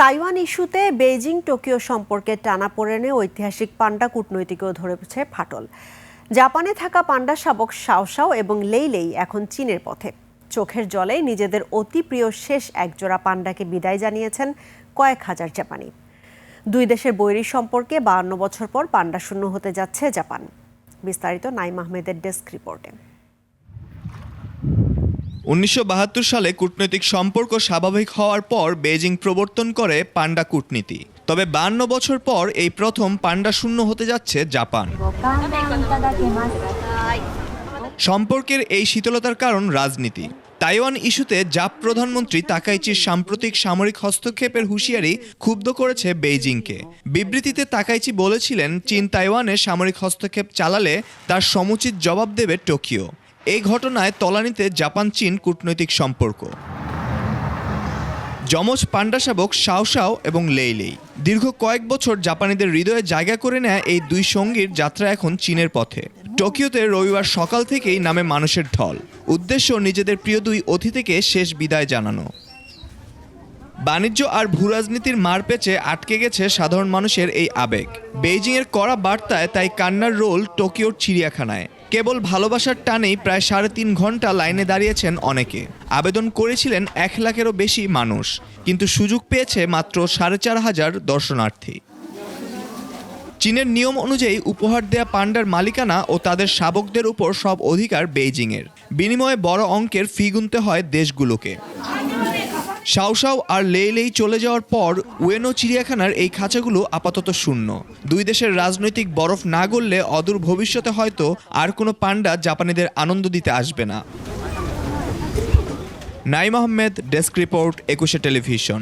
Taiwan ইস্যুতে Beijing Tokyo সম্পর্কে টানাপোড়েনে ঐতিহাসিক পান্ডা কূটনৈতিকও ধরেছে ফাটল। জাপানে থাকা পান্ডা শাবক শাওশাও এবং লেইলেই এখন চীনের পথে। চোখের জলে নিজেদের অতি প্রিয় শেষ একজোড়া পান্ডাকে বিদায় জানিয়েছেন কয়েক হাজার জাপানি। দুই দেশের বৈরী সম্পর্কে 52 বছর পর পান্ডা শূন্য হতে যাচ্ছে জাপান। বিস্তারিত নাইম আহমেদের ডেস্ক রিপোর্টে। 1972 সালে কূটনৈতিক সম্পর্ক স্বাভাবিক হওয়ার পর বেইজিং প্রবর্তন করে পান্ডা কূটনীতি। তবে 52 বছর পর এই প্রথম পান্ডা শূন্য হতে যাচ্ছে জাপান। সম্পর্কের এই শীতলতার কারণ রাজনীতি। তাইওয়ান ইস্যুতে জাপ প্রধানমন্ত্রী তাকাইচির সাম্প্রতিক সামরিক হস্তক্ষেপের হুঁশিয়ারি ক্ষুব্ধ করেছে বেইজিংকে। বিবৃতিতে তাকাইচি বলেছিলেন, চীন তাইওয়ানে সামরিক হস্তক্ষেপ চালালে তার সমুচিত জবাব দেবে টোকিও। এই ঘটনায় তলানিতে জাপান চীন কূটনৈতিক সম্পর্ক। যমজ পান্ডা শাবক শাওশাও এবং লেইলেই দীর্ঘ কয়েক বছর জাপানিদের হৃদয়ে জায়গা করে নেয় এই দুই সঙ্গীর যাত্রা এখন চীনের পথে। টোকিওতে রবিবার সকাল থেকেই নামে মানুষের ঢল। উদ্দেশ্য নিজেদের প্রিয় দুই অতিথিকে শেষ বিদায় জানানো। বাণিজ্য আর ভূরাজনীতির মারপেচে আটকে গেছে সাধারণ মানুষের এই আবেগ। বেইজিংয়ের কড়া বার্তায় তাই কান্নার রোল টোকিওর চিড়িয়াখানায়। কেবল ভালোবাসার টানেই প্রায় 3.5 ঘন্টা লাইনে দাঁড়িয়েছেন অনেকে। আবেদন করেছিলেন 1 লাখেরও বেশি মানুষ, কিন্তু সুযোগ পেয়েছে মাত্র 4,500 দর্শনার্থী। চীনের নিয়ম অনুযায়ী উপহার দেয়া পান্ডার মালিকানা ও তাদের শাবকদের উপর সব অধিকার বেইজিংয়ের। বিনিময়ে বড় অঙ্কের ফি গুনতে হয় দেশগুলোকে। শাওশাও আর লেইলেই চলে যাওয়ার পর উয়েনো চিড়িয়াখানার এই খাঁচাগুলো আপাতত শূন্য। দুই দেশের রাজনৈতিক বরফ না গললে অদূর ভবিষ্যতে হয়তো আর কোনো পান্ডা জাপানিদের আনন্দ দিতে আসবে না। Naim Ahmed, desk report, 21 television.